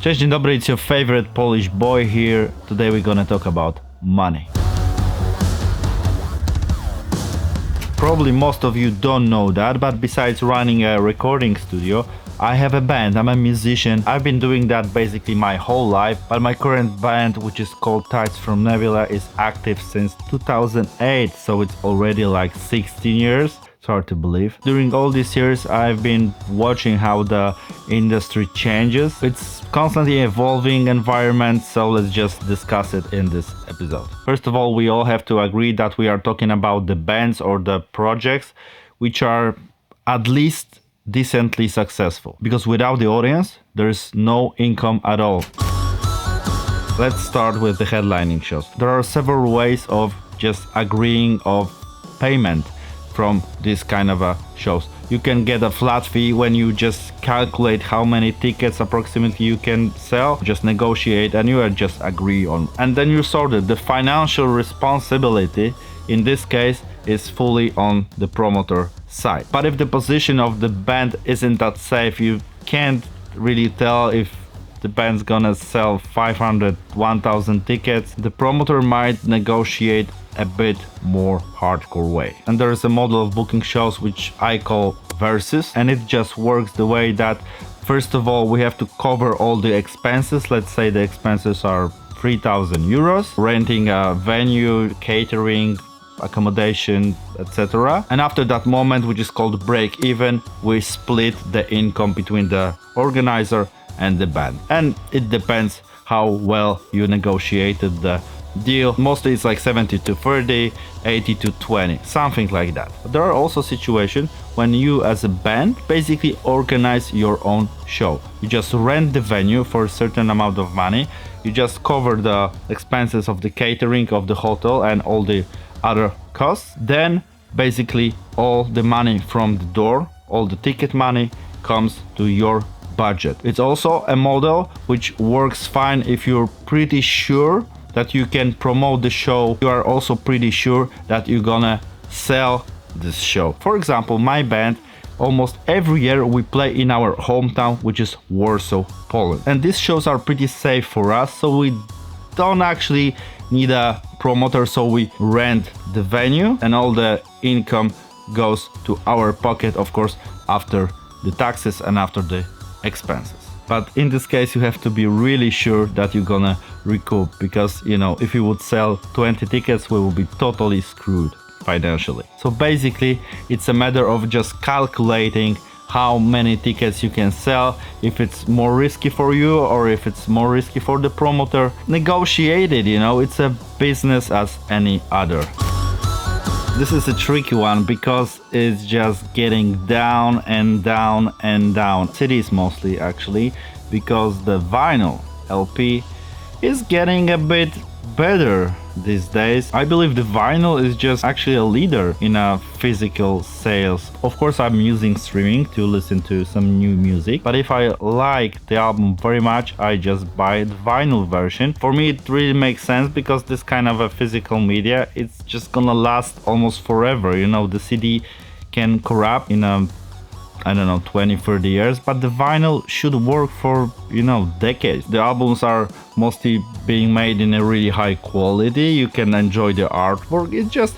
Cześć, dzień dobry, it's your favorite Polish boy here. Today we're gonna talk about money. Probably most of you don't know that, but besides running a recording studio, I have a band. I'm a musician. I've been doing that basically my whole life, but my current band, which is called Tides from Nebula, is active since 2008, so it's already like 16 years. It's hard to believe. During all these years, I've been watching how the industry changes. It's constantly evolving environment, so let's just discuss it in this episode. First of all, we all have to agree that we are talking about the bands or the projects which are at least decently successful, because without the audience there is no income at all. Let's start with the headlining shows. There are several ways of just agreeing of payment from this kind of shows. You can get a flat fee when you just calculate how many tickets approximately you can sell, just negotiate and you just agree on, and then you sort it. The financial responsibility in this case is fully on the promoter side. But if the position of the band isn't that safe, you can't really tell if the band's gonna sell 500, 1000 tickets. The promoter might negotiate a bit more hardcore way. And there is a model of booking shows which I call versus, and it just works the way that first of all we have to cover all the expenses. Let's say the expenses are 3000 euros, renting a venue, catering, accommodation, etc. And after that moment, which is called break even, we split the income between the organizer and the band. And it depends how well you negotiated the deal. Mostly it's like 70 to 30, 80 to 20, something like that. But there are also situations when you as a band basically organize your own show. You just rent the venue for a certain amount of money. You just cover the expenses of the catering, of the hotel and all the other costs. Then basically all the money from the door, all the ticket money comes to your budget. It's also a model which works fine if you're pretty sure that you can promote the show. You are also pretty sure that you're gonna sell this show. For example, my band, almost every year we play in our hometown, which is Warsaw, Poland. And these shows are pretty safe for us, so we don't actually need a promoter, so we rent the venue and all the income goes to our pocket, of course, after the taxes and after the expenses. But in this case you have to be really sure that you're gonna recoup, because you know, if you would sell 20 tickets we will be totally screwed financially. So basically it's a matter of just calculating how many tickets you can sell, if it's more risky for you or if it's more risky for the promoter. Negotiate it, you know, it's a business as any other. This is a tricky one because it's just getting down and down and down. CDs mostly actually, because the vinyl LP is getting a bit better these days. I believe the vinyl is just actually a leader in physical sales. Of course I'm using streaming to listen to some new music, but if I like the album very much, I just buy the vinyl version. For me it really makes sense because this kind of a physical media, it's just gonna last almost forever. You know, the CD can corrupt in I don't know, 20-30 years, but the vinyl should work for, you know, decades. The albums are mostly being made in a really high quality. You can enjoy the artwork. It's just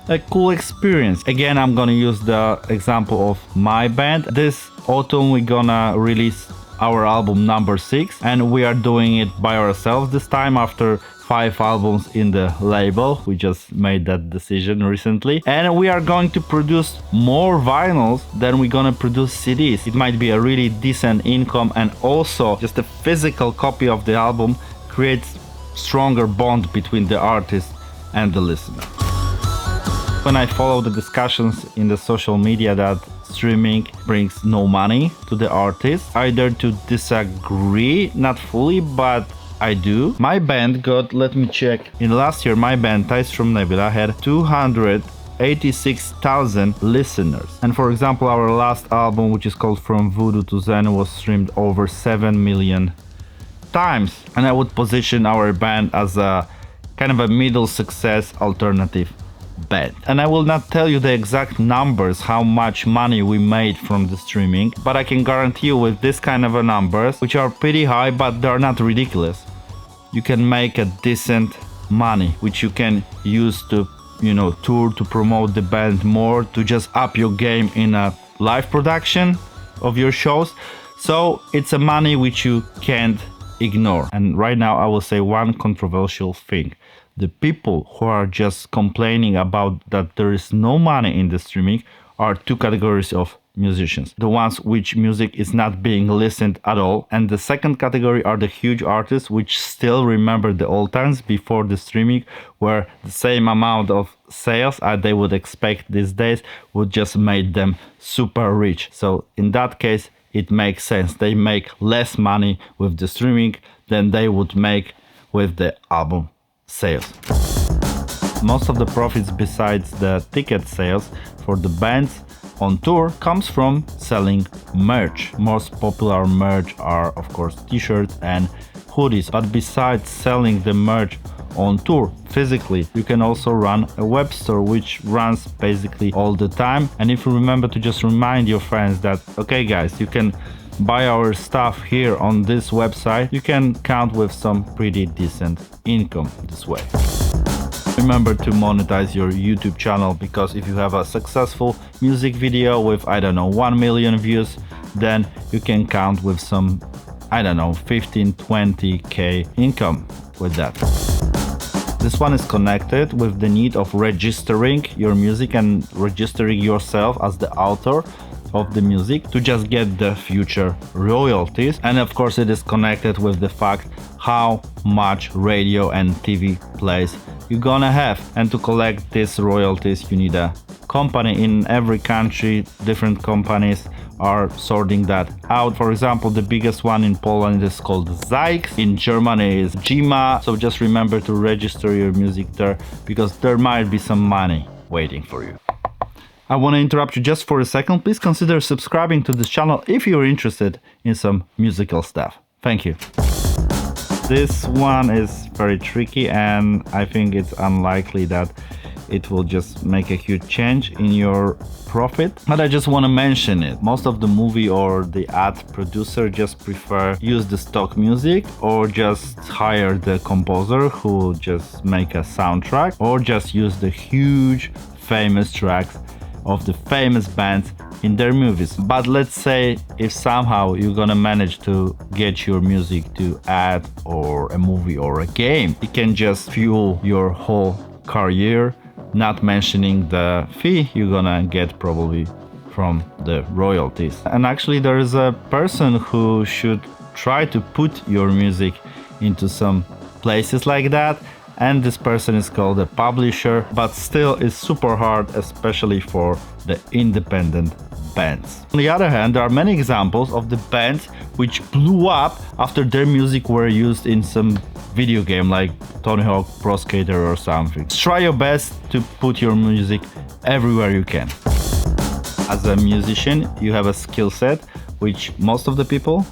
a cool experience. Again, I'm gonna use the example of my band. This autumn we're gonna release our album number 6, and we are doing it by ourselves this time after 5 albums in the label. We just made that decision recently, and we are going to produce more vinyls than we're gonna produce CDs. It might be a really decent income, and also just a physical copy of the album creates stronger bond between the artist and the listener. When I follow the discussions in the social media that streaming brings no money to the artist, I dare to disagree, not fully, but I do. My band got, let me check, in last year my band Tides from Nebula had 286,000 listeners. And for example, our last album, which is called From Voodoo to Zen, was streamed over 7 million times. And I would position our band as a kind of a middle success alternative band. And I will not tell you the exact numbers, how much money we made from the streaming, but I can guarantee you with this kind of numbers, which are pretty high, but they're not ridiculous, you can make a decent money, which you can use to, tour, to promote the band more, to just up your game in a live production of your shows. So it's a money which you can't ignore. And right now I will say one controversial thing. The people who are just complaining about that there is no money in the streaming are two categories of musicians. The ones which music is not being listened at all. And the second category are the huge artists which still remember the old times before the streaming, where the same amount of sales as they would expect these days would just make them super rich. So in that case, it makes sense. They make less money with the streaming than they would make with the album sales. Most of the profits besides the ticket sales for the bands on tour comes from selling merch. Most popular merch are of course t-shirts and hoodies, but besides selling the merch on tour physically, you can also run a web store which runs basically all the time. And if you remember to just remind your friends that, okay guys, you can buy our stuff here on this website, you can count with some pretty decent income this way. Remember to monetize your YouTube channel, because if you have a successful music video with, 1 million views, then you can count with some, 15-20k income with that. This one is connected with the need of registering your music and registering yourself as the author of the music to just get the future royalties. And of course it is connected with the fact how much radio and TV plays you're gonna have. And to collect these royalties you need a company. In every country different companies are sorting that out. For example, the biggest one in Poland is called Zyx. In Germany is GEMA. So just remember to register your music there, because there might be some money waiting for you. I want to interrupt you just for a second. Please consider subscribing to this channel if you're interested in some musical stuff. Thank you. This one is very tricky, and I think it's unlikely that it will just make a huge change in your profit, but I just want to mention it. Most of the movie or the ad producer just prefer use the stock music, or just hire the composer who will just make a soundtrack, or just use the huge famous tracks of the famous bands in their movies. But let's say if somehow you're gonna manage to get your music to ad or a movie or a game, it can just fuel your whole career, not mentioning the fee you're gonna get probably from the royalties. And actually there is a person who should try to put your music into some places like that, and this person is called a publisher, but still it's super hard, especially for the independent bands. On the other hand, there are many examples of the bands which blew up after their music were used in some video game like Tony Hawk Pro Skater or something. Try your best to put your music everywhere you can. As a musician, you have a skill set which most of the people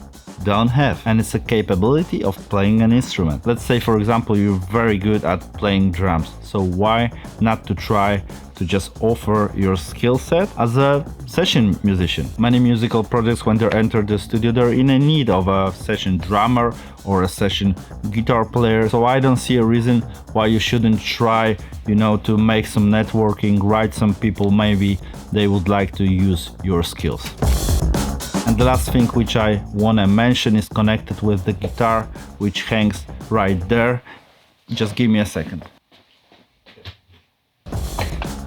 don't have, and it's a capability of playing an instrument. Let's say for example you're very good at playing drums, so why not to try to just offer your skill set as a session musician? Many musical projects, when they enter the studio, they're in a need of a session drummer or a session guitar player. So I don't see a reason why you shouldn't try, to make some networking, write some people, maybe they would like to use your skills. And the last thing which I want to mention is connected with the guitar, which hangs right there. Just give me a second.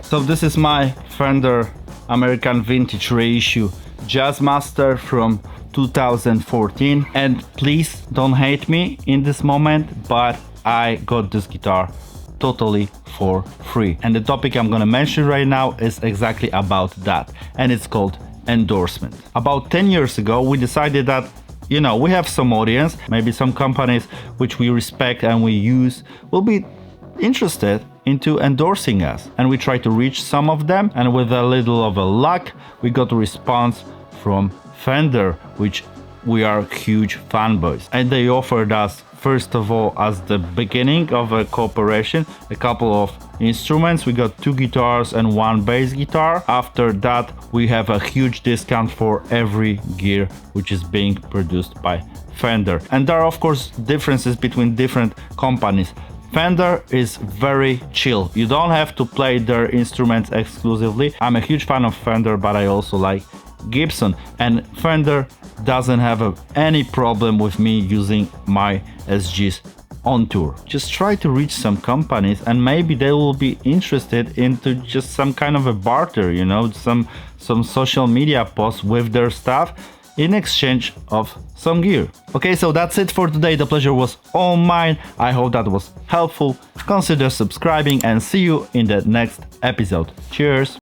So this is my Fender American Vintage Reissue Jazzmaster from 2014. And please don't hate me in this moment, but I got this guitar totally for free. And the topic I'm gonna mention right now is exactly about that, and it's called endorsement. About 10 years ago, we decided that, we have some audience, maybe some companies which we respect and we use will be interested into endorsing us. And we tried to reach some of them, and with a little of a luck, we got a response from Fender, which we are huge fanboys. And they offered us, first of all, as the beginning of a cooperation, a couple of instruments. We got 2 guitars and 1 bass guitar. After that, we have a huge discount for every gear which is being produced by Fender. And there are of course differences between different companies. Fender is very chill. You don't have to play their instruments exclusively. I'm a huge fan of Fender, but I also like Gibson, and Fender doesn't have any problem with me using my SGs on tour. Just try to reach some companies and maybe they will be interested into just some kind of a barter, you know, some social media posts with their stuff in exchange of some gear. Okay, so that's it for today. The pleasure was all mine. I hope that was helpful. Consider subscribing and see you in the next episode. Cheers!